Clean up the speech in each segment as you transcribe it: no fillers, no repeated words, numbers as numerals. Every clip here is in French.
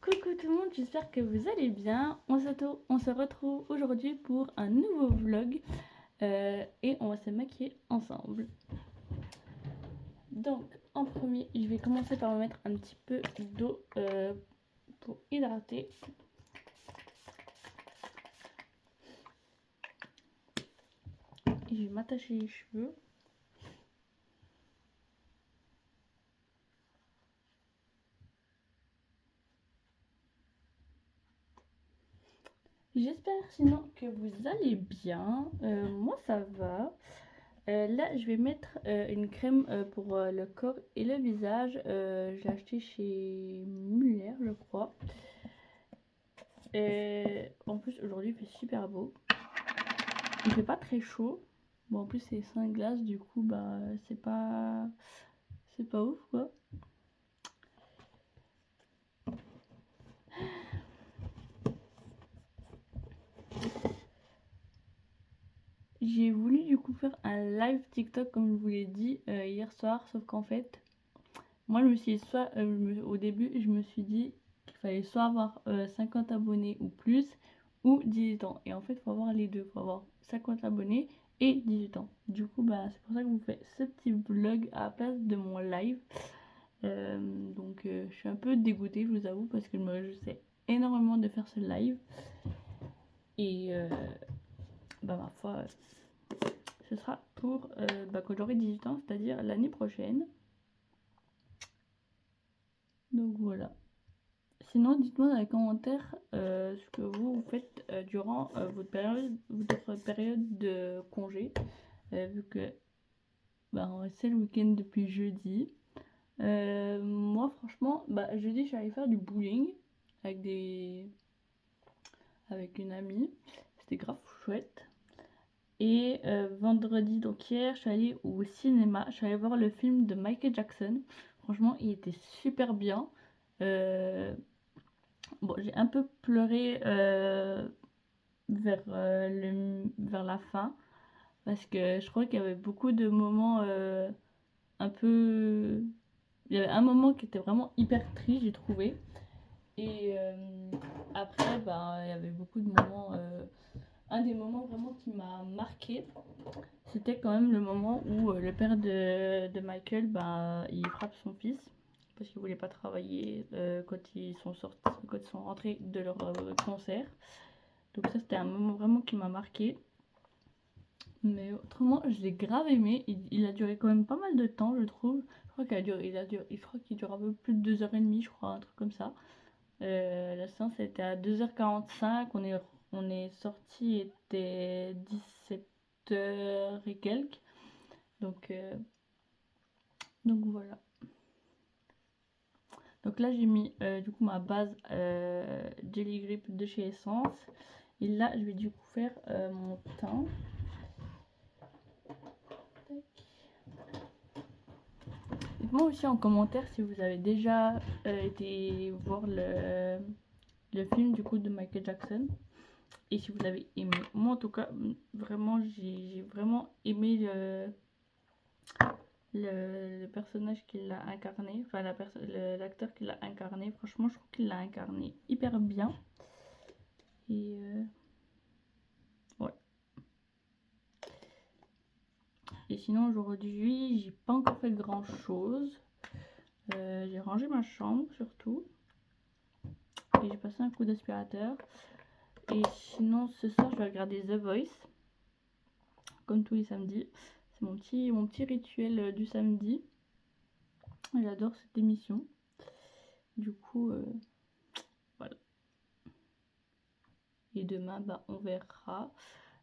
Coucou tout le monde, j'espère que vous allez bien. On se retrouve aujourd'hui pour un nouveau vlog et on va se maquiller ensemble. Donc en premier, je vais commencer par me mettre un petit peu d'eau pour hydrater. Et je vais m'attacher les cheveux. J'espère sinon que vous allez bien. Moi ça va. Là je vais mettre une crème pour le corps et le visage. Je l'ai acheté chez Muller je crois. Et en plus aujourd'hui il fait super beau. Il fait pas très chaud. Bon en plus c'est 5 glaces du coup bah c'est pas ouf quoi. J'ai voulu du coup faire un live TikTok comme je vous l'ai dit hier soir, sauf qu'en fait moi je me suis soit au début je me suis dit qu'il fallait soit avoir 50 abonnés ou plus ou 18 ans, et en fait il faut avoir les deux, il faut avoir 50 abonnés et 18 ans. Du coup bah c'est pour ça que je vous fais ce petit vlog à la place de mon live. Donc je suis un peu dégoûtée, je vous avoue, parce que je me réjouissais énormément de faire ce live. Et bah ma foi, ce sera pour quand j'aurai 18 ans, c'est-à-dire l'année prochaine. Donc voilà. Sinon, dites-moi dans les commentaires ce que vous faites durant votre période de congé, vu que c'est le week-end depuis jeudi. Moi, franchement, jeudi, je suis allée faire du bowling avec avec une amie. C'était grave chouette. Et vendredi, donc hier, je suis allée au cinéma. Je suis allée voir le film de Michael Jackson. Franchement, il était super bien. Bon, j'ai un peu pleuré vers la fin. Parce que je crois qu'il y avait beaucoup de moments un peu... Il y avait un moment qui était vraiment hyper triste, j'ai trouvé. Et après, il y avait beaucoup de moments. Un des moments vraiment qui m'a marqué, c'était quand même le moment où le père de Michael, il frappe son fils parce qu'il voulait pas travailler quand ils sont sortis, quand ils sont rentrés de leur concert. Donc ça, c'était un moment vraiment qui m'a marqué. Mais autrement, je l'ai grave aimé. Il a duré quand même pas mal de temps, je trouve. Je crois qu'il dure un peu plus de 2h30, je crois, un truc comme ça. La séance était à 2h45, on est sorti, il était 17h et quelques. Donc voilà. Donc là j'ai mis du coup ma base Jelly Grip de chez Essence. Et là je vais du coup faire mon teint. Dites-moi aussi en commentaire si vous avez déjà été voir le film du coup de Michael Jackson. Et si vous l'avez aimé. Moi en tout cas, vraiment j'ai vraiment aimé le personnage qu'il a incarné, enfin l'acteur qui l'a incarné. Franchement je trouve qu'il l'a incarné hyper bien. Et ouais. Et sinon aujourd'hui j'ai pas encore fait grand chose. J'ai rangé ma chambre surtout. Et j'ai passé un coup d'aspirateur. Et sinon ce soir je vais regarder The Voice. Comme tous les samedis. C'est mon petit rituel du samedi. J'adore cette émission. Du coup, voilà. Et demain, on verra.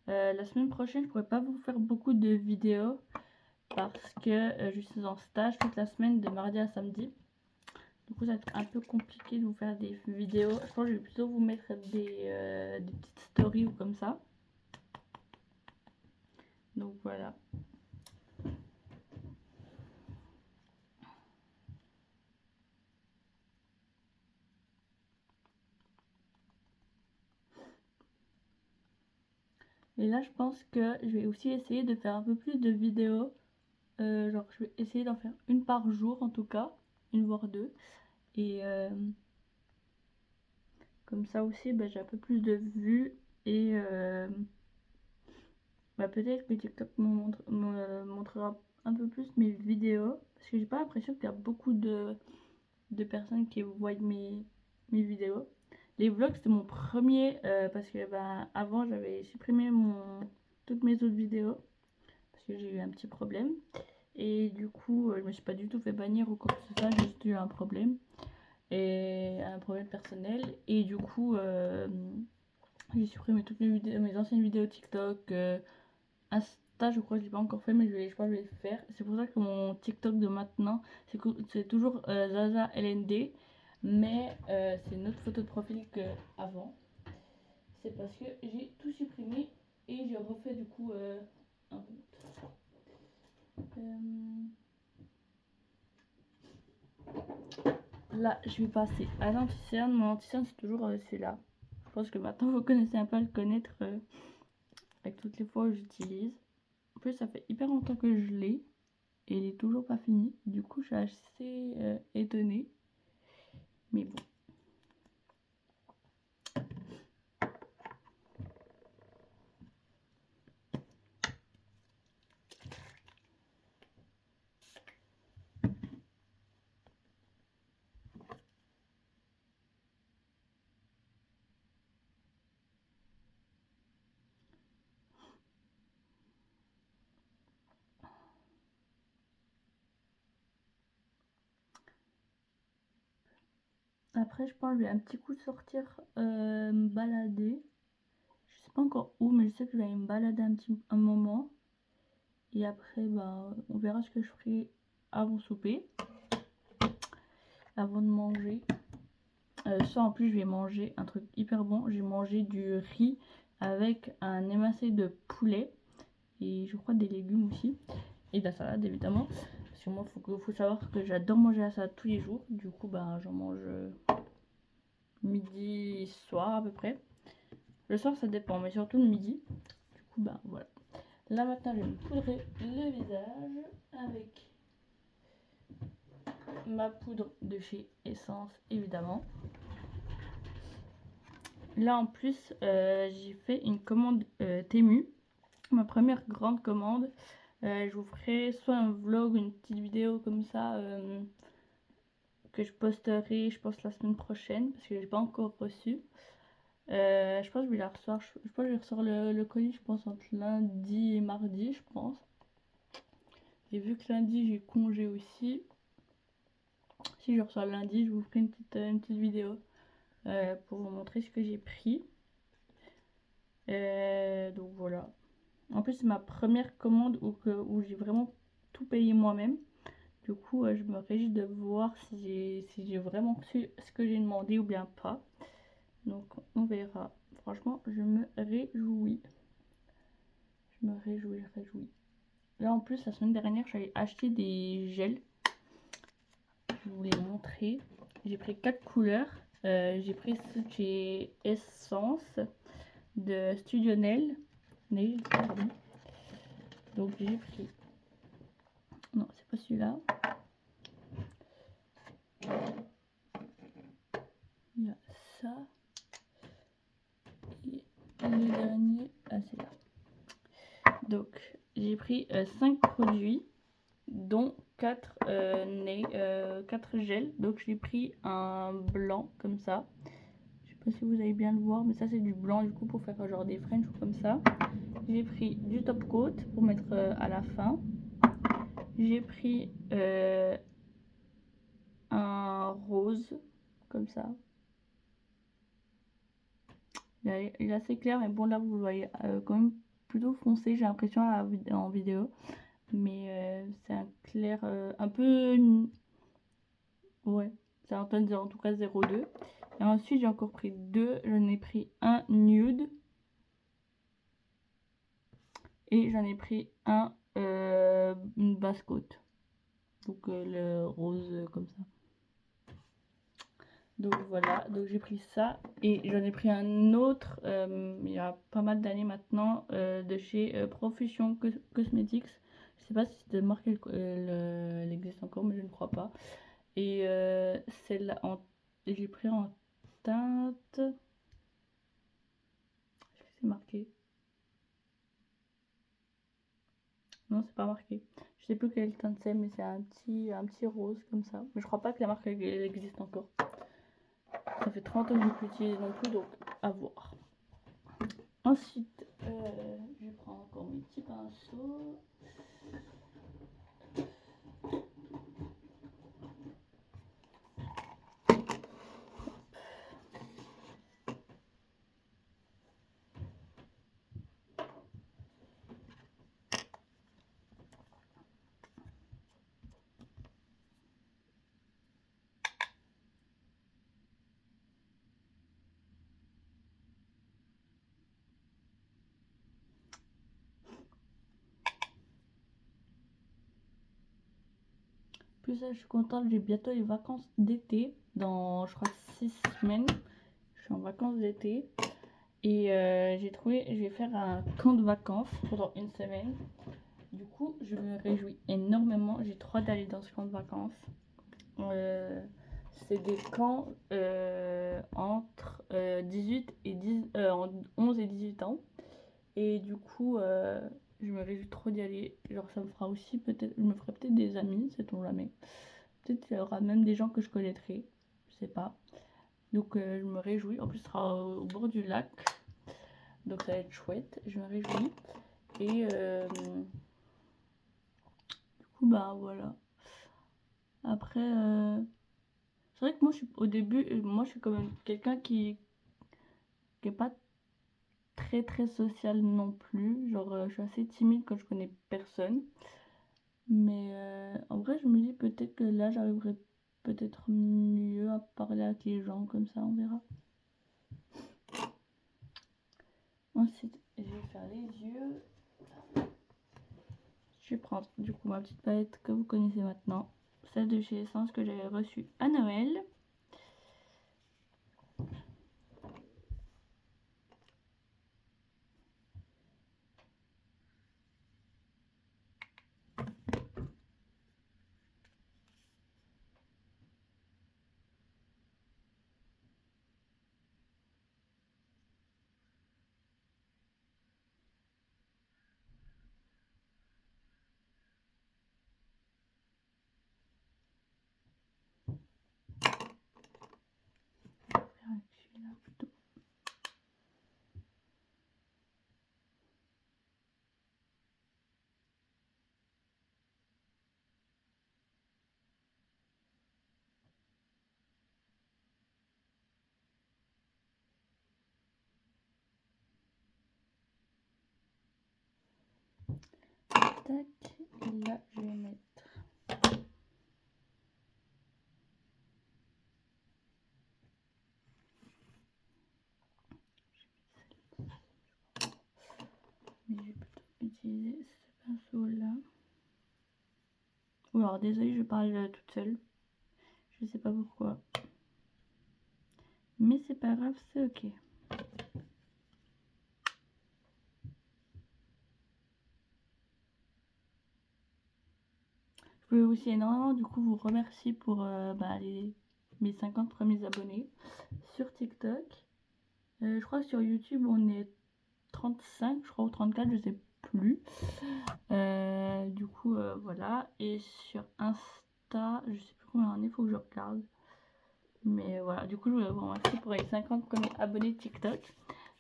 La semaine prochaine, je pourrais pas vous faire beaucoup de vidéos parce que je suis en stage toute la semaine de mardi à samedi. Du coup, ça va être un peu compliqué de vous faire des vidéos. Je pense que je vais plutôt vous mettre des petites stories ou comme ça. Donc voilà. Et là, je pense que je vais aussi essayer de faire un peu plus de vidéos. Genre, je vais essayer d'en faire une par jour en tout cas, une voire deux. Et Comme ça aussi, bah, j'ai un peu plus de vues et bah, peut-être que TikTok me montrera un peu plus mes vidéos. Parce que j'ai pas l'impression qu'il y a beaucoup de personnes qui voient mes vidéos. Les vlogs, c'était mon premier parce que bah, avant, j'avais supprimé toutes mes autres vidéos parce que j'ai eu un petit problème. Et du coup, je me suis pas du tout fait bannir ou quoi que ce soit, j'ai juste eu un problème. Et un problème personnel. Et du coup, j'ai supprimé toutes mes anciennes vidéos TikTok. Insta, je crois que je l'ai pas encore fait, mais je pense que je vais le faire. C'est pour ça que mon TikTok de maintenant, c'est toujours Zaza LND, mais c'est une autre photo de profil qu'avant. C'est parce que j'ai tout supprimé et j'ai refait du coup un compte. Là, je vais passer à l'anti-cerne. Mon anti-cerne, c'est toujours celui-là. Je pense que maintenant, vous connaissez un peu à le connaître avec toutes les fois où j'utilise. En plus, ça fait hyper longtemps que je l'ai et il est toujours pas fini. Du coup, je suis assez étonnée. Mais bon. Après, je pense que je vais un petit coup sortir me balader. Je sais pas encore où, mais je sais que je vais aller me balader un moment. Et après, bah, on verra ce que je ferai avant souper. Avant de manger. Ça, en plus, je vais manger un truc hyper bon. J'ai mangé du riz avec un émincé de poulet. Et je crois des légumes aussi. Et de la salade, évidemment. Parce que moi, faut savoir que j'adore manger la salade tous les jours. Du coup, bah, j'en mange midi, soir à peu près. Le soir, ça dépend, mais surtout le midi. Du coup, bah, voilà. Là, maintenant, je vais me poudrer le visage avec ma poudre de chez Essence, évidemment. Là, en plus, j'ai fait une commande Temu. Ma première grande commande. Je vous ferai soit un vlog, une petite vidéo comme ça que je posterai, je pense, la semaine prochaine parce que je l'ai pas encore reçu. Je pense que je vais la recevoir. Je pense que je vais recevoir le colis, je pense, entre lundi et mardi, je pense. Et vu que lundi j'ai congé aussi, si je reçois lundi, je vous ferai une petite vidéo pour vous montrer ce que j'ai pris. Donc voilà. En plus, c'est ma première commande où j'ai vraiment tout payé moi-même. Du coup, je me réjouis de voir si j'ai vraiment reçu ce que j'ai demandé ou bien pas. Donc, on verra. Franchement, je me réjouis. Je me réjouis. Là, en plus, la semaine dernière, j'avais acheté des gels. Je vous les montrer. J'ai pris 4 couleurs. J'ai pris ceux de chez Essence de Studio Nail. Pardon. Donc, j'ai pris. Non, c'est pas celui-là. Il y a ça. Et le dernier, c'est là. Donc, j'ai pris 5 produits, dont 4 gels. Donc, j'ai pris un blanc comme ça. Je sais pas si vous allez bien le voir, mais ça, c'est du blanc du coup pour faire genre des French ou comme ça. J'ai pris du top coat pour mettre à la fin. J'ai pris un rose comme ça. Il est assez clair, mais bon, là vous le voyez quand même plutôt foncé, j'ai l'impression en vidéo. Mais c'est un clair un peu. Ouais, c'est un ton en tout cas 02. Et ensuite, j'ai encore pris deux. J'en ai pris un nude. Et j'en ai pris un une basse côte. Donc le rose comme ça. Donc voilà, donc j'ai pris ça et j'en ai pris un autre il y a pas mal d'années maintenant de chez Profusion Cosmetics. Je sais pas si cette marque elle existe encore, mais je ne crois pas. Et celle-là, j'ai pris en teinte. Est-ce que c'est marqué? Non, c'est pas marqué. Je sais plus quelle teinte c'est, mais c'est un petit rose comme ça. Mais je crois pas que la marque elle existe encore. Ça fait 30 ans que je ne l'ai plus utilisé non plus, donc à voir. Ensuite, je prends encore mes petits pinceaux. Plus ça, je suis contente, j'ai bientôt les vacances d'été. Dans, je crois, 6 semaines. Je suis en vacances d'été. Et j'ai trouvé, je vais faire un camp de vacances pendant une semaine. Du coup, je me réjouis énormément. J'ai trop hâte d'aller dans ce camp de vacances. C'est des camps entre 18 et 10, 11 et 18 ans. Et du coup, je me réjouis trop d'y aller. Genre, ça me fera aussi peut-être, je me ferai peut-être des amis, sait-on jamais. Peut-être qu'il y aura même des gens que je connaîtrai, je sais pas. Donc, je me réjouis. En plus, ce sera au bord du lac. Donc, ça va être chouette. Je me réjouis. Et du coup, bah voilà. Après, c'est vrai que moi, au début, moi, je suis quand même quelqu'un qui est pas très très social non plus. Genre, je suis assez timide quand je connais personne. Mais en vrai, je me dis peut-être que là, j'arriverai peut-être mieux à parler avec les gens, comme ça, on verra. Ensuite, je vais faire les yeux. Je vais prendre du coup ma petite palette que vous connaissez maintenant. Celle de chez Essence que j'avais reçue à Noël. Celui-là plutôt. Tac, et là je vais mettre. Mais je vais plutôt utiliser ce pinceau là. Ou alors désolé, je parle toute seule. Je sais pas pourquoi. Mais c'est pas grave, c'est ok. Je voulais aussi énormément du coup vous remercier pour mes 50 premiers abonnés sur TikTok. Je crois que sur YouTube on est 35, je crois, ou 34, je sais plus. Du coup, voilà. Et sur Insta, je sais plus combien on est, faut que je regarde. Mais voilà, du coup, je voulais vous remercier pour les 50 premiers abonnés TikTok.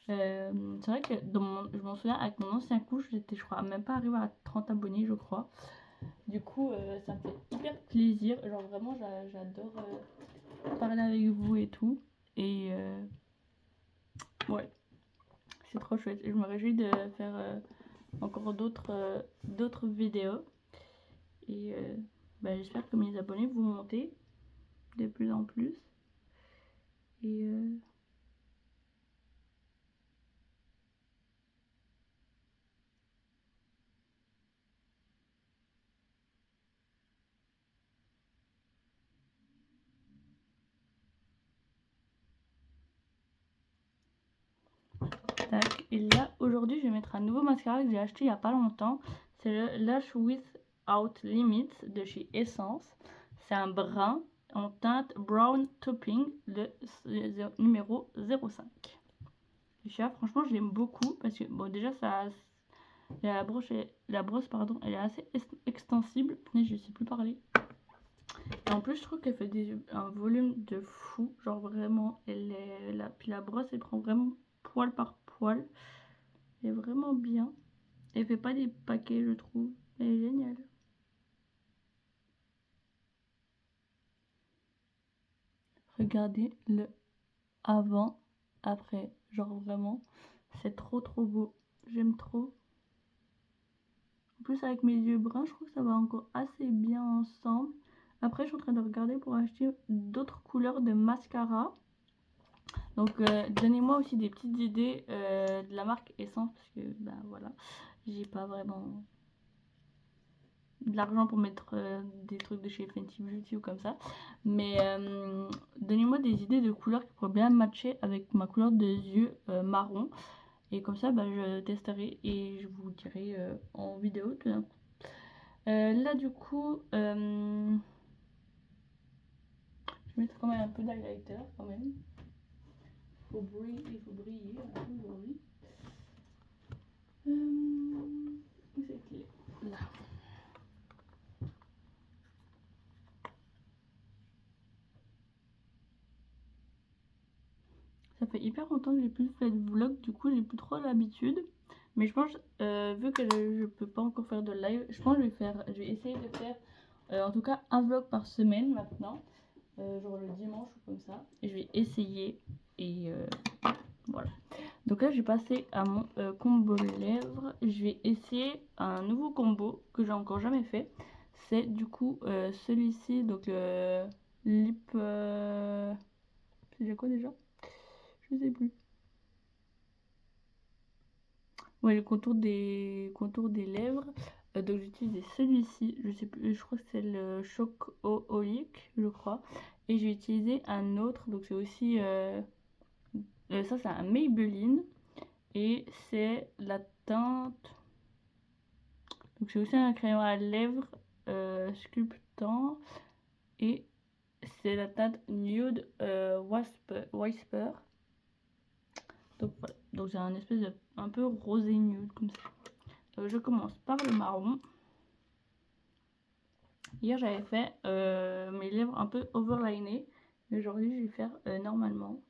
C'est vrai que je m'en souviens, avec mon ancien couche, j'étais, je crois, même pas arrivée à 30 abonnés, je crois. Du coup, ça me fait hyper plaisir. Genre, vraiment, j'adore parler avec vous et tout. Et ouais, c'est trop chouette. Et je me réjouis de faire encore d'autres vidéos. Et j'espère que mes abonnés vont monter de plus en plus. Et tac. Et là, aujourd'hui, je vais mettre un nouveau mascara que j'ai acheté il n'y a pas longtemps. C'est le Lash Without Limits de chez Essence. C'est un brun. en teinte Brown Topping, le numéro 05. Franchement, je l'aime beaucoup parce que, bon, déjà, la brosse, pardon, elle est assez extensible. Mais je sais plus parler. Et en plus, je trouve qu'elle fait un volume de fou. Genre, vraiment, puis la brosse, elle prend vraiment poil par poil. Elle est vraiment bien. Elle fait pas des paquets, je trouve. Elle est géniale. Regardez le avant, après. Genre, vraiment, c'est trop beau. J'aime trop. En plus, avec mes yeux bruns, je trouve que ça va encore assez bien ensemble. Après, je suis en train de regarder pour acheter d'autres couleurs de mascara. Donc, donnez-moi aussi des petites idées de la marque Essence. Parce que, ben voilà, j'ai pas vraiment de l'argent pour mettre des trucs de chez Fenty Beauty ou comme ça. Mais donnez-moi des idées de couleurs qui pourraient bien matcher avec ma couleur de yeux marron. Et comme ça, bah, je testerai et je vous dirai en vidéo tout d'un coup. Là, du coup, je vais mettre quand même un peu d'highlighter quand même. Il faut briller un peu aujourd'hui. Où c'est qu'il est? Là. Ça fait hyper longtemps que j'ai plus fait de vlog, du coup j'ai plus trop l'habitude. Mais je pense, vu que je peux pas encore faire de live, je pense que je vais essayer de faire en tout cas un vlog par semaine maintenant. Genre le dimanche ou comme ça. Et je vais essayer et voilà. Donc là, je vais passer à mon combo lèvres. Je vais essayer un nouveau combo que j'ai encore jamais fait. C'est du coup celui-ci, donc le lip... c'est quoi déjà? Je sais plus. Ouais, le contour des lèvres. Donc j'ai utilisé celui-ci, je sais plus, je crois que c'est le Chocoholic, je crois. Et j'ai utilisé un autre, donc c'est aussi... ça c'est un Maybelline. Et c'est la teinte... Donc c'est aussi un crayon à lèvres sculptant. Et c'est la teinte Nude Whisper. Donc voilà. Donc c'est un espèce de un peu rosé nude comme ça. Donc je commence par le marron. Hier j'avais fait mes lèvres un peu overlinées. Aujourd'hui je vais faire normalement.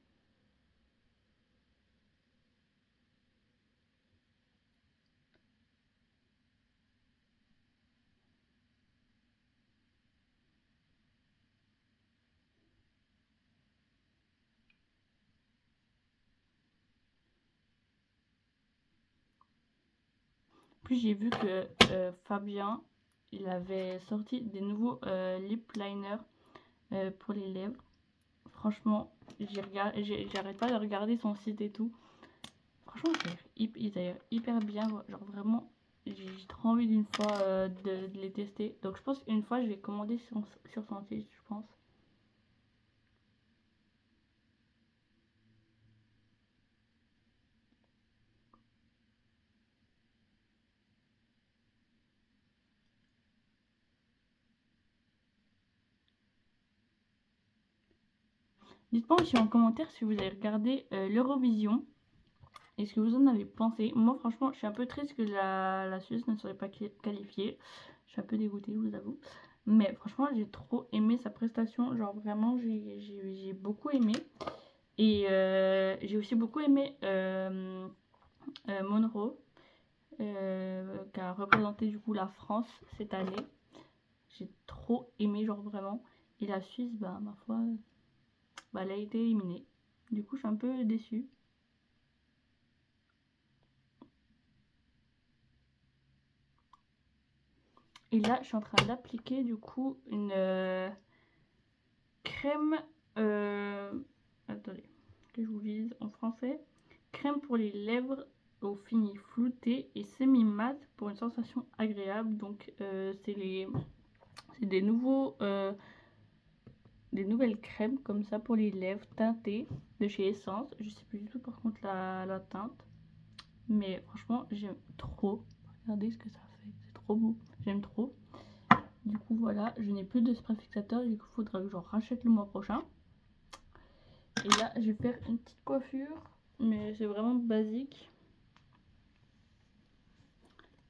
Puis j'ai vu que Fabien, il avait sorti des nouveaux lip liners pour les lèvres. Franchement, j'arrête pas de regarder son site et tout. Franchement, il a l'air hyper bien. Genre vraiment, j'ai trop envie d'une fois de les tester. Donc je pense qu'une fois, je vais commander sur son site, je pense. Dites-moi aussi en commentaire si vous avez regardé l'Eurovision et ce que vous en avez pensé. Moi, franchement, je suis un peu triste que la Suisse ne serait pas qualifiée. Je suis un peu dégoûtée, je vous avoue. Mais franchement, j'ai trop aimé sa prestation. Genre vraiment, j'ai beaucoup aimé. Et j'ai aussi beaucoup aimé Monroe, qui a représenté du coup la France cette année. J'ai trop aimé, genre vraiment. Et la Suisse, bah, ma foi, bah, elle a été éliminée. Du coup, je suis un peu déçue. Et là, je suis en train d'appliquer du coup une crème. Attendez, que je vous lise en français. Crème pour les lèvres au fini flouté et semi-mat pour une sensation agréable. Donc, c'est des des nouvelles crèmes comme ça pour les lèvres teintées de chez Essence. Je sais plus du tout par contre la teinte. Mais franchement, j'aime trop. Regardez ce que ça fait. C'est trop beau. J'aime trop. Du coup voilà, je n'ai plus de spray fixateur, du coup il faudra que j'en rachète le mois prochain. Et là je vais faire une petite coiffure, mais c'est vraiment basique.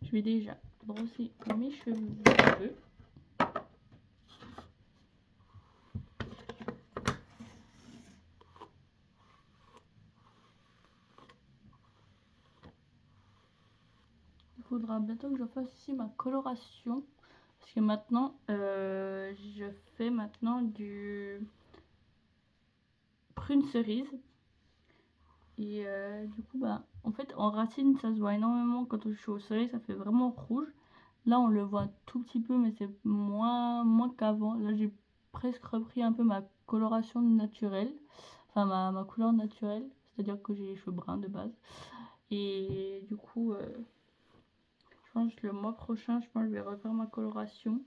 Je vais déjà brosser mes cheveux. Il faudra bientôt que je fasse ici ma coloration. Parce que maintenant, je fais maintenant du prune cerise. Et du coup, bah, en fait, en racine, ça se voit énormément quand je suis au soleil, ça fait vraiment rouge. Là, on le voit tout petit peu, mais c'est moins qu'avant. Là, j'ai presque repris un peu ma coloration naturelle. Enfin, ma couleur naturelle. C'est-à-dire que j'ai les cheveux bruns de base. Et du coup, je pense que le mois prochain, je pense que je vais refaire ma coloration.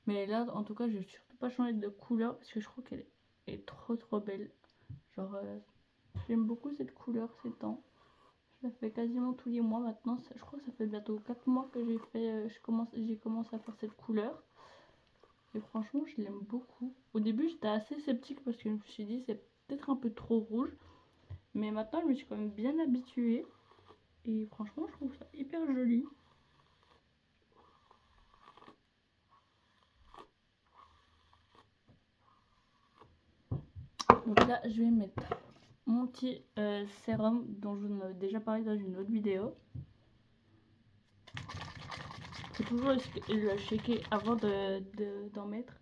Mais là, en tout cas, je vais surtout pas changer de couleur parce que je trouve qu'elle est trop belle. Genre, j'aime beaucoup cette couleur ces temps. Je la fais quasiment tous les mois maintenant. Je crois que ça fait bientôt 4 mois que j'ai fait, j'ai commencé à faire cette couleur. Et franchement, je l'aime beaucoup. Au début, j'étais assez sceptique parce que je me suis dit c'est peut-être un peu trop rouge. Mais maintenant, je me suis quand même bien habituée. Et franchement, je trouve ça hyper joli. Donc là, je vais mettre mon petit sérum dont je vous en avais déjà parlé dans une autre vidéo. Faut toujours le shaker avant d'en mettre.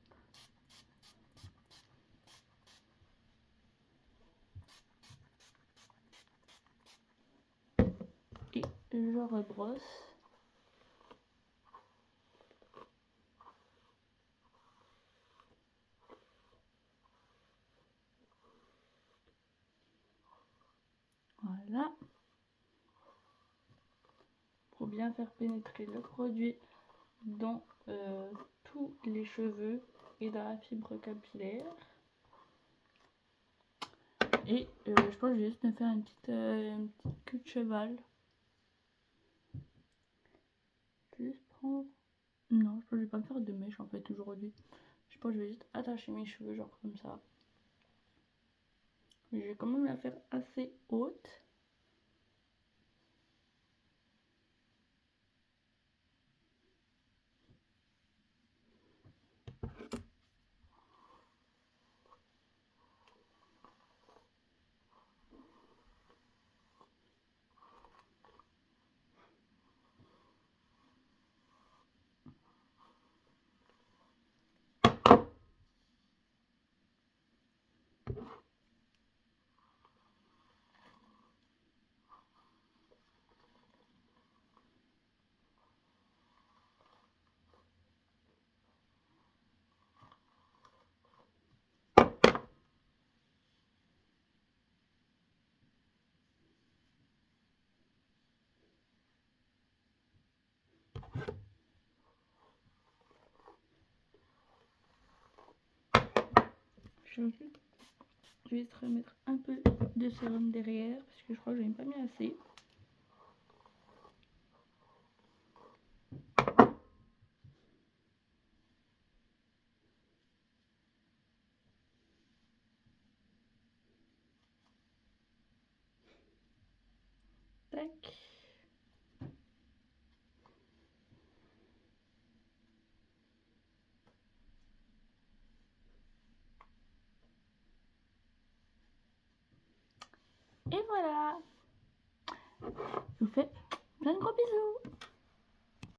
Et je rebrosse. Voilà. Pour bien faire pénétrer le produit dans tous les cheveux et dans la fibre capillaire. Et je pense que je vais juste me faire une petite queue de cheval. Je vais juste prendre... Non, je pense que je vais pas me faire de mèche en fait aujourd'hui. Je pense que je vais juste attacher mes cheveux genre comme ça. Mais je vais quand même la faire assez haute. Je vais juste remettre un peu de sérum derrière parce que je crois que je n'ai pas mis assez. Tac.